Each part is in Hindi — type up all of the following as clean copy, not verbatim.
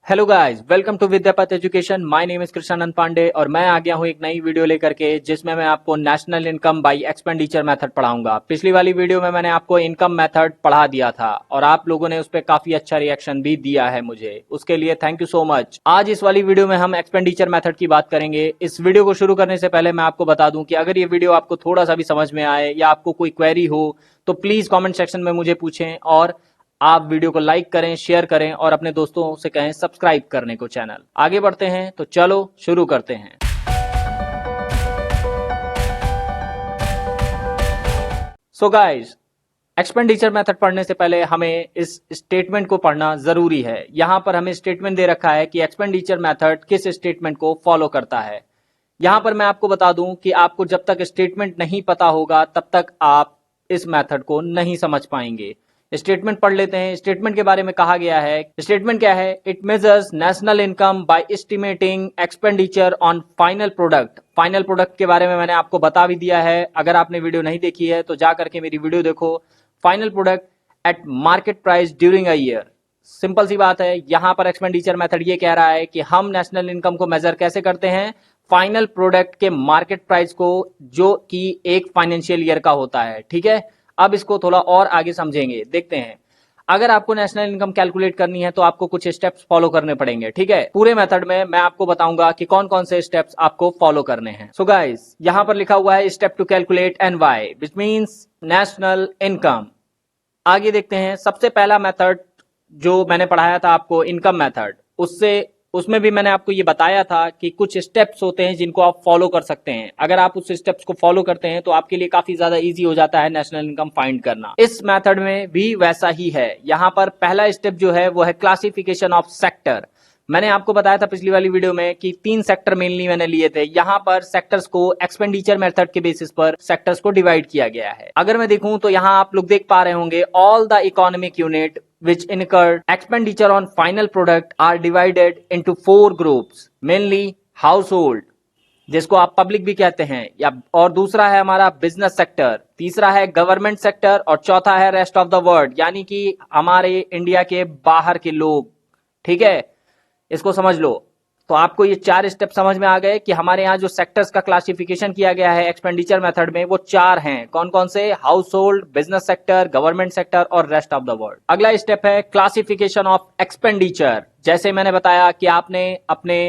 Hello guys, welcome to Vidyapat education. My name is Krishnanand Pandey और मैं आ गया हूं एक नई वीडियो लेकर के जिसमें मैं आपको national income by expenditure method पढ़ाऊंगा। पिछली वाली वीडियो में मैंने आपको इनकम मेथड पढ़ा दिया था और आप लोगों ने उस पर काफी अच्छा रिएक्शन भी दिया है मुझे, उसके लिए थैंक यू सो मच। आज इस वाली वीडियो में हम एक्सपेंडिचर मेथड की बात करेंगे। इस वीडियो को शुरू करने से पहले मैं आपको बता दूं कि अगर ये वीडियो आपको थोड़ा सा भी समझ में आए या आपको कोई क्वेरी हो तो प्लीज कॉमेंट सेक्शन में मुझे पूछें और आप वीडियो को लाइक करें, शेयर करें और अपने दोस्तों से कहें सब्सक्राइब करने को चैनल। आगे बढ़ते हैं तो चलो शुरू करते हैं। सो गाइस, एक्सपेंडिचर मेथड पढ़ने से पहले हमें इस स्टेटमेंट को पढ़ना जरूरी है। यहां पर हमें स्टेटमेंट दे रखा है कि एक्सपेंडिचर मेथड किस स्टेटमेंट को फॉलो करता है। यहां पर मैं आपको बता दूं कि आपको जब तक स्टेटमेंट नहीं पता होगा तब तक आप इस मेथड को नहीं समझ पाएंगे। स्टेटमेंट पढ़ लेते हैं। स्टेटमेंट के बारे में कहा गया है, स्टेटमेंट क्या है? It measures national income by estimating expenditure on final product. Final product के बारे में मैंने आपको बता भी दिया है। अगर आपने वीडियो नहीं देखी है तो जा करके मेरी वीडियो देखो। Final product at market price during a year. Simple सी बात है, यहां पर एक्सपेंडिचर मेथड ये कह रहा है कि हम नेशनल इनकम को मेजर कैसे करते हैं? फाइनल प्रोडक्ट के मार्केट प्राइस को, जो कि एक फाइनेंशियल ईयर का होता है। ठीक है, अब इसको थोड़ा और आगे समझेंगे, देखते हैं। अगर आपको नेशनल इनकम कैलकुलेट करनी है तो आपको कुछ स्टेप्स फॉलो करने पड़ेंगे। ठीक है, पूरे मेथड में मैं आपको बताऊंगा कि कौन कौन से स्टेप्स आपको फॉलो करने हैं। सो गाइस, यहां पर लिखा हुआ है step to calculate NY which means national income. आगे देखते हैं। सबसे पहला मेथड जो मैंने पढ़ाया था आपको, इनकम मेथड, उसमें भी मैंने आपको ये बताया था कि कुछ स्टेप्स होते हैं जिनको आप फॉलो कर सकते हैं। अगर आप उस स्टेप्स को फॉलो करते हैं तो आपके लिए काफी ज्यादा इजी हो जाता है नेशनल इनकम फाइंड करना। इस मेथड में भी वैसा ही है। यहां पर पहला स्टेप जो है वो है क्लासिफिकेशन ऑफ सेक्टर। मैंने आपको बताया था पिछली वाली वीडियो में कि 3 सेक्टर मेनली मैंने लिए थे। यहां पर सेक्टर्स को एक्सपेंडिचर मेथड के बेसिस पर सेक्टर्स को डिवाइड किया गया है। अगर मैं देखूं तो यहां आप लोग देख पा रहे होंगे, all the economic unit which incurred expenditure on final product are divided into 4 groups, mainly household, जिसको आप पब्लिक भी कहते हैं, या और दूसरा है हमारा बिजनेस सेक्टर, तीसरा है गवर्नमेंट सेक्टर और चौथा है रेस्ट ऑफ द वर्ल्ड, यानी कि हमारे इंडिया के बाहर के लोग। ठीक है, इसको समझ लो। तो आपको ये 4 स्टेप समझ में आ गए कि हमारे यहाँ जो सेक्टर्स का क्लासिफिकेशन किया गया है एक्सपेंडिचर मेथड में वो 4 हैं। कौन कौन से? House hold, business sector, government sector और रेस्ट ऑफ द वर्ल्ड। अगला स्टेप है क्लासिफिकेशन ऑफ एक्सपेंडिचर। जैसे मैंने बताया कि आपने अपने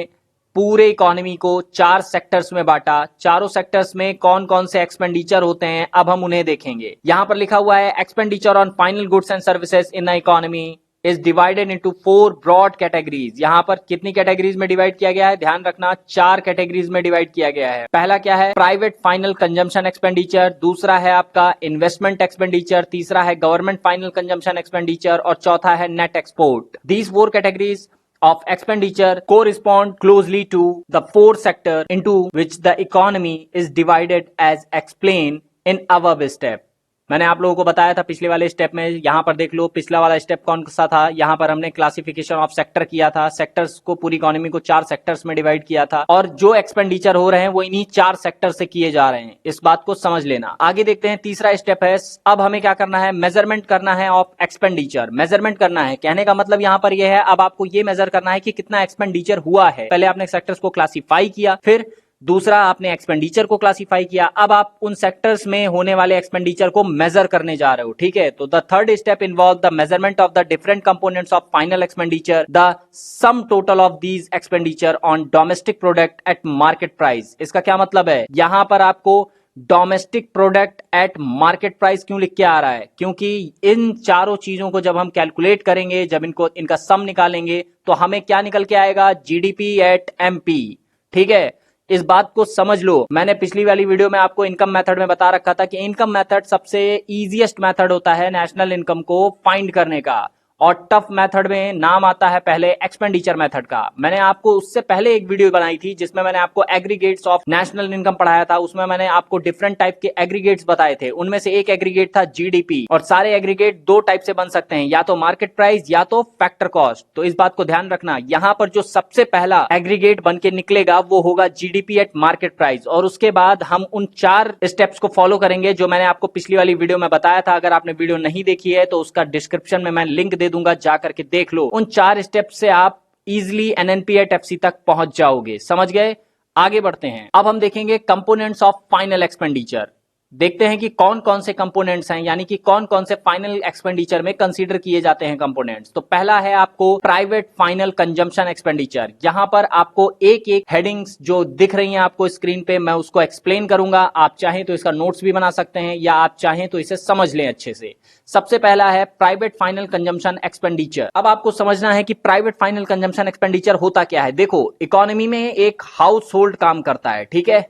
पूरे इकोनॉमी को 4 सेक्टर्स में बांटा। चारों सेक्टर्स में कौन कौन से एक्सपेंडिचर होते हैं अब हम उन्हें देखेंगे। यहां पर लिखा हुआ है expenditure on final goods and services in the economy is divided into 4 broad categories। यहां पर कितनी कैटेगरीज में डिवाइड किया गया है? ध्यान रखना, 4 कैटेगरीज में डिवाइड किया गया है। पहला क्या है? प्राइवेट फाइनल कंजम्पशन एक्सपेंडिचर, दूसरा है आपका इन्वेस्टमेंट एक्सपेंडिचर, तीसरा है गवर्नमेंट फाइनल कंजम्पशन एक्सपेंडिचर और चौथा है net export. These 4 categories of expenditure correspond closely to the 4 sector into which the economy is divided as explained in above step। मैंने आप लोगों को बताया था पिछले वाले स्टेप में। यहां पर देख लो, पिछला वाला स्टेप कौन सा था? यहां पर हमने क्लासिफिकेशन ऑफ सेक्टर किया था। सेक्टर्स को, पूरी इकोनॉमी को 4 सेक्टर्स में डिवाइड किया था और जो एक्सपेंडिचर हो रहे हैं वो इन्हीं 4 सेक्टर से किए जा रहे हैं। इस बात को समझ लेना। आगे देखते हैं। तीसरा स्टेप है, अब हमें क्या करना है? मेजरमेंट करना है ऑफ एक्सपेंडिचर। मेजरमेंट करना है, कहने का मतलब यहां पर यह है, अब आपको ये मेजर करना है कि कितना एक्सपेंडिचर हुआ है। पहले आपने सेक्टर्स को क्लासिफाई किया, फिर दूसरा आपने एक्सपेंडिचर को क्लासिफाई किया, अब आप उन सेक्टर्स में होने वाले एक्सपेंडिचर को मेजर करने जा रहे हो। ठीक है, तो the third step involve the measurement of the different components of final expenditure, the sum total of these expenditure on domestic product at market price. इसका क्या मतलब है? यहां पर आपको domestic product at market price क्यों लिख के आ रहा है? क्योंकि इन चारों चीजों को जब हम कैलकुलेट करेंगे, जब इनका सम निकालेंगे तो हमें क्या निकल के आएगा? GDP at MP. ठीक है, इस बात को समझ लो। मैंने पिछली वाली वीडियो में आपको इनकम मेथड में बता रखा था कि इनकम मेथड सबसे इजीएस्ट मेथड होता है नेशनल इनकम को फाइंड करने का, और टफ मेथड में नाम आता है पहले एक्सपेंडिचर मेथड का। मैंने आपको उससे पहले एक वीडियो बनाई थी जिसमें मैंने आपको एग्रीगेट्स ऑफ नेशनल इनकम पढ़ाया था। उसमें मैंने आपको डिफरेंट टाइप के एग्रीगेट्स बताए थे। उनमें से एक एग्रीगेट था जीडीपी, और सारे एग्रीगेट 2 टाइप से बन सकते हैं, या तो मार्केट प्राइस या तो फैक्टर कॉस्ट। तो इस बात को ध्यान रखना, यहां पर जो सबसे पहला एग्रीगेट बन के निकलेगा वो होगा जीडीपी एट मार्केट प्राइस, और उसके बाद हम उन 4 स्टेप्स को फॉलो करेंगे जो मैंने आपको पिछली वाली वीडियो में बताया था। अगर आपने वीडियो नहीं देखी है तो उसका डिस्क्रिप्शन में मैं लिंक दे दूंगा, जा करके देख लो। उन 4 स्टेप से आप इजिली NNP@FC तक पहुंच जाओगे। समझ गए? आगे बढ़ते हैं। अब हम देखेंगे कंपोनेंट्स ऑफ फाइनल एक्सपेंडिचर। देखते हैं कि कौन कौन से कंपोनेंट्स हैं, यानी कि कौन कौन से फाइनल एक्सपेंडिचर में कंसीडर किए जाते हैं कंपोनेंट्स। तो पहला है आपको प्राइवेट फाइनल कंजम्पशन एक्सपेंडिचर। यहां पर आपको एक एक हेडिंग्स जो दिख रही हैं आपको स्क्रीन पे, मैं उसको एक्सप्लेन करूंगा। आप चाहें तो इसका नोट्स भी बना सकते हैं या आप चाहें तो इसे समझ लें अच्छे से। सबसे पहला है प्राइवेट फाइनल कंजम्पशन एक्सपेंडिचर। अब आपको समझना है कि प्राइवेट फाइनल कंजम्पशन एक्सपेंडिचर होता क्या है। देखो, इकोनॉमी में एक हाउस होल्ड काम करता है, ठीक है।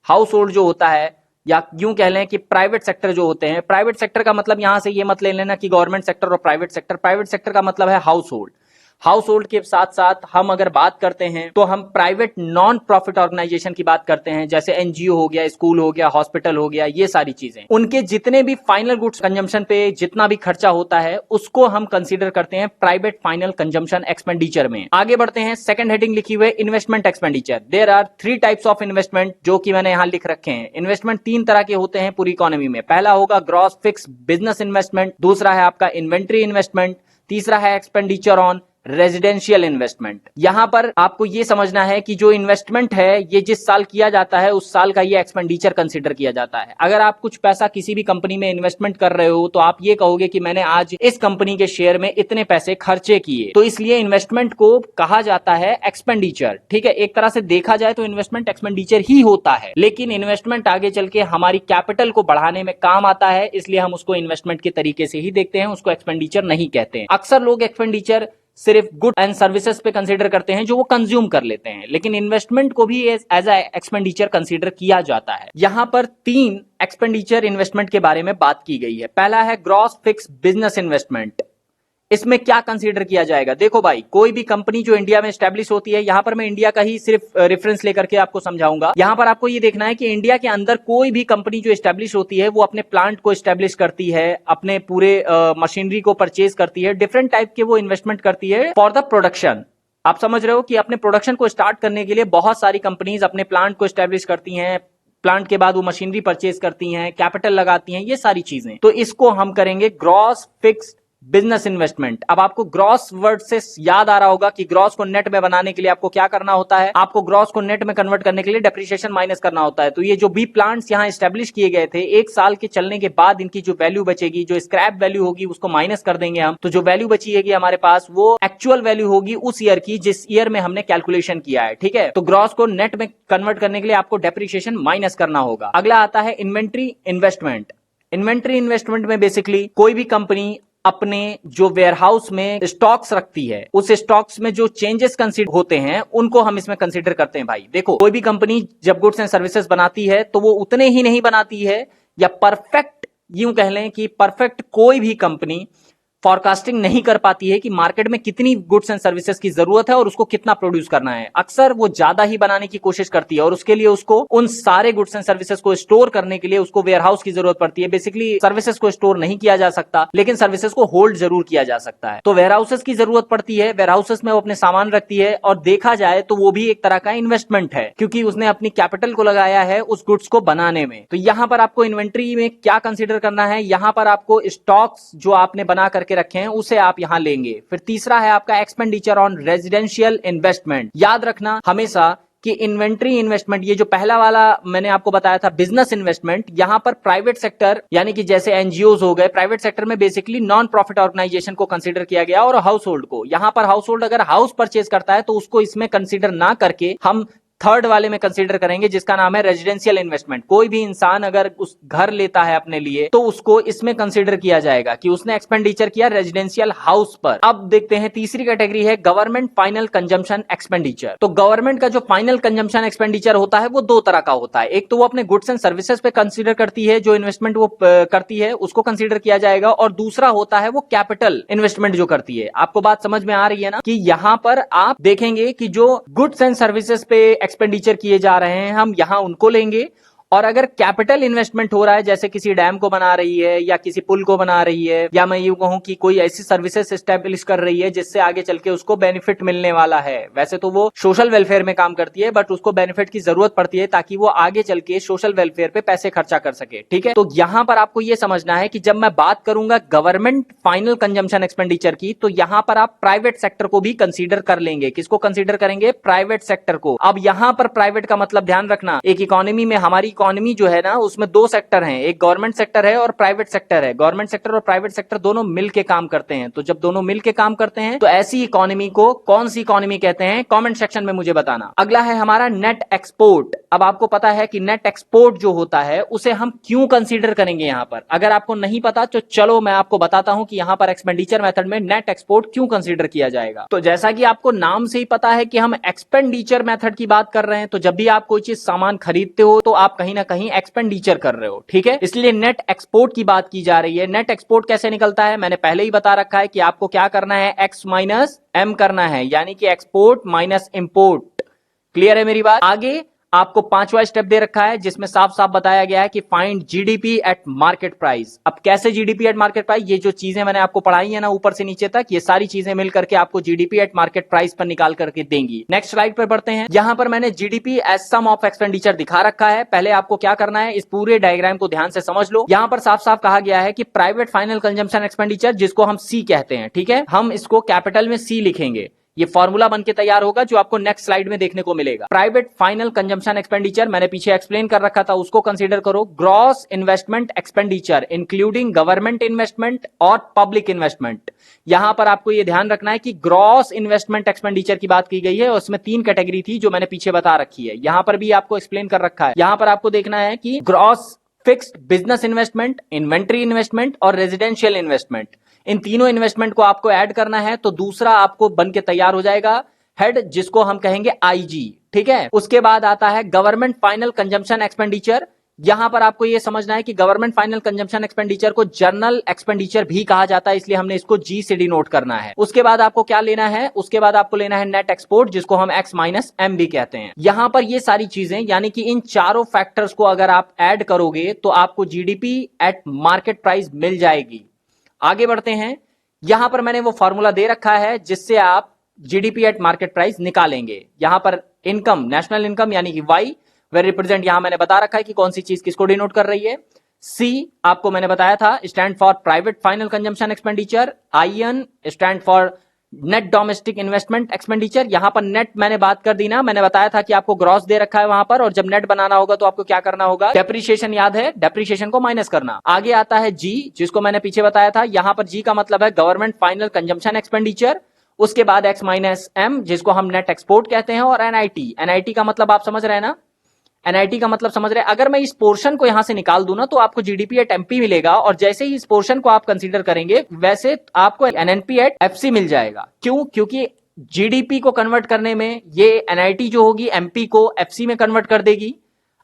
हाउस होल्ड जो होता है, या यूं कह लें कि प्राइवेट सेक्टर जो होते हैं, प्राइवेट सेक्टर का मतलब यहां से ये मत ले लेना कि गवर्नमेंट सेक्टर और प्राइवेट सेक्टर। प्राइवेट सेक्टर का मतलब है हाउस होल्ड। हाउस होल्ड के साथ साथ हम अगर बात करते हैं तो हम प्राइवेट नॉन प्रॉफिट ऑर्गेनाइजेशन की बात करते हैं, जैसे NGO हो गया, स्कूल हो गया, हॉस्पिटल हो गया, ये सारी चीजें। उनके जितने भी फाइनल गुड्स कंजम्पशन पे जितना भी खर्चा होता है उसको हम कंसीडर करते हैं प्राइवेट फाइनल कंजम्पशन एक्सपेंडिचर में। आगे बढ़ते हैं। सेकंड हेडिंग लिखी हुई है investment expenditure. There are 3 types of investment, जो कि मैंने यहां लिख रखे हैं। इन्वेस्टमेंट 3 तरह के होते हैं पूरी इकोनॉमी में। पहला होगा ग्रॉस फिक्स बिजनेस इन्वेस्टमेंट, दूसरा है आपका इन्वेंट्री इन्वेस्टमेंट, तीसरा है एक्सपेंडिचर ऑन रेजिडेंशियल इन्वेस्टमेंट। यहां पर आपको यह समझना है कि जो इन्वेस्टमेंट है ये जिस साल किया जाता है उस साल का ये एक्सपेंडिचर कंसीडर किया जाता है। अगर आप कुछ पैसा किसी भी कंपनी में इन्वेस्टमेंट कर रहे हो तो आप ये कहोगे कि मैंने आज इस कंपनी के शेयर में इतने पैसे खर्चे किए, तो इसलिए इन्वेस्टमेंट को कहा जाता है एक्सपेंडिचर। ठीक है, एक तरह से देखा जाए तो इन्वेस्टमेंट एक्सपेंडिचर ही होता है, लेकिन इन्वेस्टमेंट आगे चल के हमारी कैपिटल को बढ़ाने में काम आता है, इसलिए हम उसको इन्वेस्टमेंट के तरीके से ही देखते हैं, उसको एक्सपेंडिचर नहीं कहते हैं। अक्सर लोग एक्सपेंडिचर सिर्फ गुड एंड सर्विसेज पे कंसीडर करते हैं जो वो कंज्यूम कर लेते हैं, लेकिन इन्वेस्टमेंट को भी एज ए एक्सपेंडिचर कंसीडर किया जाता है। यहां पर 3 एक्सपेंडिचर इन्वेस्टमेंट के बारे में बात की गई है। पहला है ग्रॉस फिक्स बिजनेस इन्वेस्टमेंट। इसमें क्या कंसीडर किया जाएगा? देखो भाई, कोई भी कंपनी जो इंडिया में एस्टेब्लिश होती है, यहां पर मैं इंडिया का ही सिर्फ रेफरेंस लेकर के आपको समझाऊंगा। यहां पर आपको ये देखना है कि इंडिया के अंदर कोई भी कंपनी जो एस्टेब्लिश होती है वो अपने प्लांट को एस्टेब्लिश करती है, अपने पूरे मशीनरी को परचेज करती है, डिफरेंट टाइप के वो इन्वेस्टमेंट करती है फॉर द प्रोडक्शन। आप समझ रहे हो कि अपने प्रोडक्शन को स्टार्ट करने के लिए बहुत सारी कंपनीज अपने प्लांट को एस्टेब्लिश करती हैं, प्लांट के बाद वो मशीनरी परचेज करती हैं, कैपिटल लगाती हैं, ये सारी चीजें। तो इसको हम करेंगे ग्रॉस फिक्स्ड बिजनेस इन्वेस्टमेंट। अब आपको ग्रॉस वर्ड से याद आ रहा होगा कि ग्रॉस को नेट में बनाने के लिए आपको क्या करना होता है? आपको ग्रॉस को नेट में कन्वर्ट करने के लिए डेप्रिसिएशन माइनस करना होता है। तो ये जो भी प्लांट्स यहां एस्टेब्लिश किए गए थे, 1 साल के चलने के बाद इनकी जो वैल्यू बचेगी, जो स्क्रैप वैल्यू होगी, उसको माइनस कर देंगे हम। तो जो वैल्यू बचेगी हमारे पास, वो एक्चुअल वैल्यू होगी उस ईयर की जिस ईयर में हमने कैलकुलेशन किया है। ठीक है, तो ग्रॉस को नेट में कन्वर्ट करने के लिए आपको डेप्रिसिएशन माइनस करना होगा। अगला आता है इन्वेंट्री इन्वेस्टमेंट। इन्वेंट्री इन्वेस्टमेंट में बेसिकली कोई भी कंपनी अपने जो वेयरहाउस में स्टॉक्स रखती है, उस स्टॉक्स में जो चेंजेस कंसीडर होते हैं उनको हम इसमें कंसीडर करते हैं। भाई देखो, कोई भी कंपनी जब गुड्स एंड सर्विसेज बनाती है तो वो उतने ही नहीं बनाती है, या परफेक्ट यूं कह लें कि परफेक्ट कोई भी कंपनी फॉरकास्टिंग नहीं कर पाती है कि मार्केट में कितनी गुड्स एंड सर्विसेज की जरूरत है और उसको कितना प्रोड्यूस करना है। अक्सर वो ज्यादा ही बनाने की कोशिश करती है और उसके लिए उसको उन सारे गुड्स एंड सर्विसेज को स्टोर करने के लिए उसको वेयरहाउस की जरूरत पड़ती है। बेसिकली सर्विसेज को स्टोर नहीं किया जा सकता, लेकिन सर्विसेज को होल्ड जरूर किया जा सकता है। तो वेयरहाउसेस की जरूरत पड़ती है, वेयरहाउसेस में वो अपने सामान रखती है, और देखा जाए तो वो भी एक तरह का इन्वेस्टमेंट है, क्योंकि उसने अपनी कैपिटल को लगाया है उस गुड्स को बनाने में। तो यहां पर आपको इन्वेंट्री में क्या कंसीडर करना है? यहां पर आपको स्टॉक्स जो आपने बना करके रखे हैं उसे आप यहां लेंगे। फिर तीसरा है आपका एक्सपेंडिचर ऑन रेजिडेंशियल इन्वेस्टमेंट। याद रखना हमेशा कि इन्वेंट्री इन्वेस्टमेंट, ये जो पहला वाला मैंने आपको बताया था बिजनेस इन्वेस्टमेंट, यहां पर प्राइवेट सेक्टर यानी कि जैसे एनजीओज हो गए, प्राइवेट सेक्टर में बेसिकली नॉन प्रॉफिट ऑर्गेनाइजेशन को कंसीडर किया गया, और हाउस होल्ड को। यहां पर हाउस होल्ड अगर हाउस परचेज करता है तो उसको इसमें कंसीडर ना करके हम थर्ड वाले में कंसीडर करेंगे, जिसका नाम है रेजिडेंशियल इन्वेस्टमेंट। कोई भी इंसान अगर उस घर लेता है अपने लिए तो उसको इसमें कंसीडर किया जाएगा कि उसने एक्सपेंडिचर किया रेजिडेंशियल हाउस पर। अब देखते हैं तीसरी कैटेगरी है गवर्नमेंट फाइनल कंजम्पशन एक्सपेंडिचर। तो गवर्नमेंट का जो फाइनल कंजम्पशन एक्सपेंडिचर होता है वो 2 तरह का होता है। एक तो वो अपने गुड्स एंड सर्विसेज पे कंसीडर करती है, जो इन्वेस्टमेंट वो करती है उसको कंसीडर किया जाएगा, और दूसरा होता है वो कैपिटल इन्वेस्टमेंट जो करती है। आपको बात समझ में आ रही है ना कि यहां पर आप देखेंगे कि जो गुड्स एंड सर्विसेज पे एक्सपेंडिचर किए जा रहे हैं हम यहां उनको लेंगे, और अगर कैपिटल इन्वेस्टमेंट हो रहा है, जैसे किसी डैम को बना रही है या किसी पुल को बना रही है, या मैं यूं कहूं कि कोई ऐसी सर्विसेज एस्टेब्लिश कर रही है जिससे आगे चल के उसको बेनिफिट मिलने वाला है, वैसे तो वो सोशल वेलफेयर में काम करती है, बट उसको बेनिफिट की जरूरत पड़ती है ताकि वो आगे चल के सोशल वेलफेयर पे पैसे खर्चा कर सके, ठीक है। तो यहां पर आपको ये समझना है कि जब मैं बात करूंगा गवर्नमेंट फाइनल कंजम्पशन एक्सपेंडिचर की, तो यहां पर आप प्राइवेट सेक्टर को भी कंसीडर कर लेंगे। किसको कंसीडर करेंगे? प्राइवेट सेक्टर को। अब यहां पर प्राइवेट का मतलब ध्यान रखना, एक इकोनॉमी में, हमारी इकोनॉमी जो है ना, उसमें दो सेक्टर हैं, एक गवर्नमेंट सेक्टर है और प्राइवेट सेक्टर है। गवर्नमेंट सेक्टर और प्राइवेट सेक्टर दोनों मिलके काम करते हैं। तो जब दोनों मिलके काम करते हैं तो ऐसी इकोनॉमी को कौन सी इकोनॉमी कहते हैं? कमेंट सेक्शन में मुझे बताना। अगला है हमारा नेट एक्सपोर्ट। अब आपको पता है कि नेट एक्सपोर्ट जो होता है उसे हम क्यों कंसीडर करेंगे यहां पर। अगर आपको नहीं पता तो चलो मैं आपको बताता हूं कि यहां पर एक्सपेंडिचर मेथड में नेट एक्सपोर्ट क्यों कंसीडर किया जाएगा। तो जैसा कि आपको नाम से ही पता है कि हम एक्सपेंडिचर मेथड की बात कर रहे हैं, तो जब भी आप कोई चीज सामान खरीदते हो तो आप कहीं ना कहीं एक्सपेंडिचर कर रहे हो, ठीक है। इसलिए नेट एक्सपोर्ट की बात की जा रही है। नेट एक्सपोर्ट कैसे निकलता है? मैंने पहले ही बता रखा है कि आपको क्या करना है, एक्स माइनस एम करना है, यानी कि एक्सपोर्ट माइनस इंपोर्ट। क्लियर है मेरी बात? आगे आपको पांचवा स्टेप दे रखा है जिसमें साफ साफ बताया गया है कि find GDP at market price. अब कैसे जीडीपी एट मार्केट प्राइस? ये जो चीजें मैंने आपको पढ़ाई है ना ऊपर से नीचे तक, ये सारी चीजें मिलकर के आपको जीडीपी एट मार्केट प्राइस पर निकाल करके देंगी। नेक्स्ट स्लाइड पर बढ़ते हैं। यहां पर मैंने GDP as sum of expenditure दिखा रखा है। पहले आपको क्या करना है, इस पूरे डायग्राम को ध्यान से समझ लो। यहां पर साफ साफ कहा गया है कि प्राइवेट फाइनल कंजम्पशन एक्सपेंडिचर, जिसको हम सी कहते हैं, ठीक है, हम इसको कैपिटल में सी लिखेंगे। ये फॉर्मूला बनके तैयार होगा जो आपको नेक्स्ट स्लाइड में देखने को मिलेगा। प्राइवेट फाइनल कंजम्पशन एक्सपेंडिचर मैंने पीछे एक्सप्लेन कर रखा था, उसको कंसीडर करो। Gross investment expenditure including government investment और पब्लिक इन्वेस्टमेंट। यहां पर आपको ये ध्यान रखना है कि ग्रॉस इन्वेस्टमेंट एक्सपेंडिचर की बात की गई है और उसमें तीन कैटेगरी थी जो मैंने पीछे बता रखी है, यहां पर भी आपको एक्सप्लेन कर रखा है। यहां पर आपको देखना है कि gross fixed business investment, inventory investment और रेजिडेंशियल इन्वेस्टमेंट, इन तीनों इन्वेस्टमेंट को आपको ऐड करना है। तो दूसरा आपको बन के तैयार हो जाएगा हेड, जिसको हम कहेंगे आईजी, ठीक है। उसके बाद आता है गवर्नमेंट फाइनल कंजम्पशन एक्सपेंडिचर। यहां पर आपको यह समझना है कि गवर्नमेंट फाइनल कंजम्पशन एक्सपेंडिचर को जनरल एक्सपेंडिचर भी कहा जाता है, इसलिए हमने इसको जी से डिनोट करना है। उसके बाद आपको क्या लेना है? उसके बाद आपको लेना है नेट एक्सपोर्ट, जिसको हम एक्स माइनस एम भी कहते हैं। यहां पर ये सारी चीजें, यानी कि इन चारों फैक्टर्स को अगर आप ऐड करोगे तो आपको जीडीपी एट मार्केट प्राइस मिल जाएगी। आगे बढ़ते हैं। यहां पर मैंने वो फॉर्मूला दे रखा है जिससे आप जीडीपी एट मार्केट प्राइस निकालेंगे। यहां पर इनकम, नेशनल इनकम यानी कि वाई, वे रिप्रेजेंट, यहां मैंने बता रखा है कि कौन सी चीज किसको डिनोट कर रही है। सी आपको मैंने बताया था stand for private final consumption expenditure. IN stand for net domestic investment expenditure. यहां पर नेट मैंने बात कर दी ना, मैंने बताया था कि आपको ग्रॉस दे रखा है वहां पर, और जब नेट बनाना होगा तो आपको क्या करना होगा? डेप्रीशिएशन, याद है, डेप्रीशिएशन को माइनस करना। आगे आता है जी, जिसको मैंने पीछे बताया था। यहां पर जी का मतलब है गवर्नमेंट फाइनल कंजम्पशन एक्सपेंडिचर। उसके बाद एक्स माइनस एम, जिसको हम नेट एक्सपोर्ट कहते हैं, और एनआईटी। एनआईटी का मतलब आप समझ रहे हैं ना, एनआईटी का मतलब समझ रहे हैं। अगर मैं इस पोर्शन को यहां से निकाल दूं ना तो आपको जीडीपी एट एमपी मिलेगा, और जैसे ही इस पोर्शन को आप कंसीडर करेंगे वैसे आपको एनएनपी एट एफसी मिल जाएगा। क्यों? क्योंकि जीडीपी को कन्वर्ट करने में ये एनआईटी जो होगी एमपी को एफसी में कन्वर्ट कर देगी।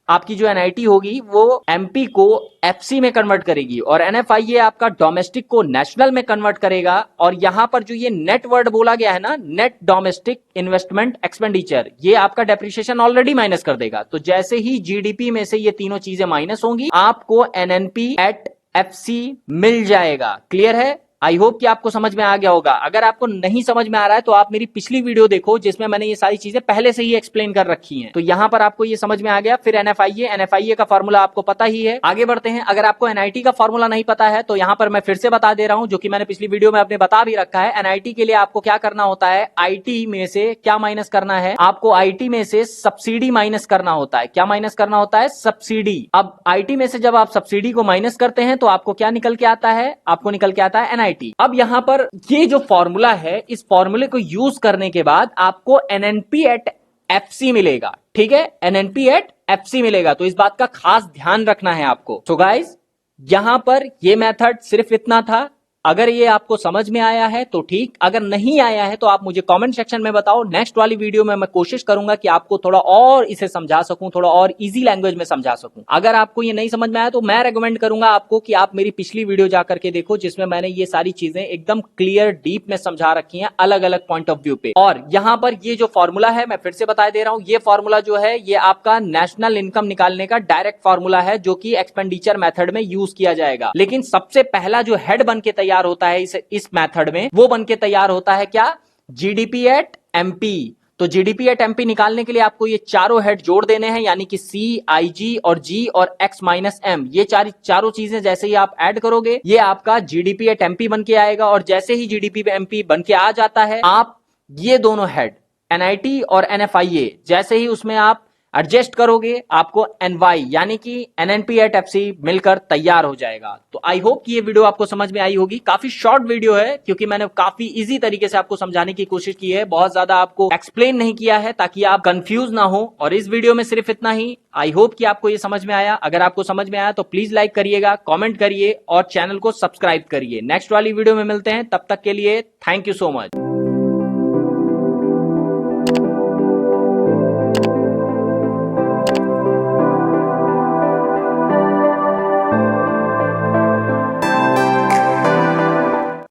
आपकी जो एनआईटी होगी वो एमपी को एफसी में कन्वर्ट करेगी, और एनएफआईए आपका डोमेस्टिक को नेशनल में कन्वर्ट करेगा। और यहां पर जो ये नेट वर्ड बोला गया है ना, नेट डोमेस्टिक इन्वेस्टमेंट एक्सपेंडिचर, ये आपका डेप्रिसिएशन ऑलरेडी माइनस कर देगा। तो जैसे ही जीडीपी में से ये तीनों चीजें माइनस होंगी, आपको एनएनपी एट एफसी मिल जाएगा। क्लियर है? आई होप कि आपको समझ में आ गया होगा। अगर आपको नहीं समझ में आ रहा है तो आप मेरी पिछली वीडियो देखो जिसमें मैंने ये सारी चीजें पहले से ही एक्सप्लेन कर रखी हैं। तो यहां पर आपको ये समझ में आ गया। फिर एनएफआईए का फॉर्मूला आपको पता ही है। आगे बढ़ते हैं। अगर आपको एनआईटी का फॉर्मूला नहीं पता है तो यहां पर मैं फिर से बता दे रहा हूं, जो कि मैंने पिछली वीडियो में अपने बता भी रखा है। एनआईटी के लिए आपको क्या करना होता है? आईटी में से क्या माइनस करना है? आपको आईटी में से सब्सिडी माइनस करना होता है। क्या माइनस करना होता है? सब्सिडी। अब आईटी में से जब आप सब्सिडी को माइनस करते हैं तो आपको क्या निकल के आता है? आपको निकल के आता है एनआईटी। अब यहां पर ये जो फॉर्मूला है, इस फॉर्मूले को यूज करने के बाद आपको एनएनपी एट एफसी मिलेगा। ठीक है, एनएनपी एट एफसी मिलेगा। तो इस बात का खास ध्यान रखना है आपको। सो गाइस, यहां पर ये मेथड सिर्फ इतना था। अगर ये आपको समझ में आया है तो ठीक, अगर नहीं आया है तो आप मुझे कमेंट सेक्शन में बताओ। नेक्स्ट वाली वीडियो में मैं कोशिश करूंगा कि आपको थोड़ा और इसे समझा सकूं, थोड़ा और इजी लैंग्वेज में समझा सकूं। अगर आपको ये नहीं समझ में आया तो मैं रेकमेंड करूंगा आपको कि आप मेरी पिछली वीडियो जाकर के देखो, जिसमें मैंने ये सारी चीजें एकदम क्लियर डीप में समझा रखी हैं अलग अलग पॉइंट ऑफ व्यू पे। और यहां पर ये जो फॉर्मूला है मैं फिर से बता दे रहा हूं, ये फॉर्मूला जो है ये आपका नेशनल इनकम निकालने का डायरेक्ट फॉर्मूला है, जो कि एक्सपेंडिचर मेथड में यूज किया जाएगा। लेकिन सबसे पहला जो हेड बन के तैयार होता है इस मेथड में, वो बन के तैयार होता है क्या? GDP at MP. तो जीडीपी एट एमपी निकालने के लिए आपको ये चारों हेड जोड़ देने हैं, यानी कि सी, आईजी और जी और एक्स माइनस एम। ये चारों चीजें जैसे ही आप ऐड करोगे ये आपका जीडीपी एट एमपी बन के आएगा। और जैसे ही जीडीपी एमपी बन के आ जाता है, आप ये दोनों हेड एनआईटी और एनएफआईए जैसे ही उसमें आप एडजस्ट करोगे, आपको एनवाई यानी कि एनएनपी एट एफसी मिलकर तैयार हो जाएगा। तो आई होप कि ये वीडियो आपको समझ में आई होगी। काफी शॉर्ट वीडियो है क्योंकि मैंने काफी इजी तरीके से आपको समझाने की कोशिश की है, बहुत ज्यादा आपको एक्सप्लेन नहीं किया है ताकि आप कंफ्यूज ना हो। और इस वीडियो में सिर्फ इतना ही। आई होप कि आपको ये समझ में आया। अगर आपको समझ में आया तो प्लीज लाइक करिएगा, कॉमेंट करिए और चैनल को सब्सक्राइब करिए। नेक्स्ट वाली वीडियो में मिलते हैं, तब तक के लिए थैंक यू सो मच।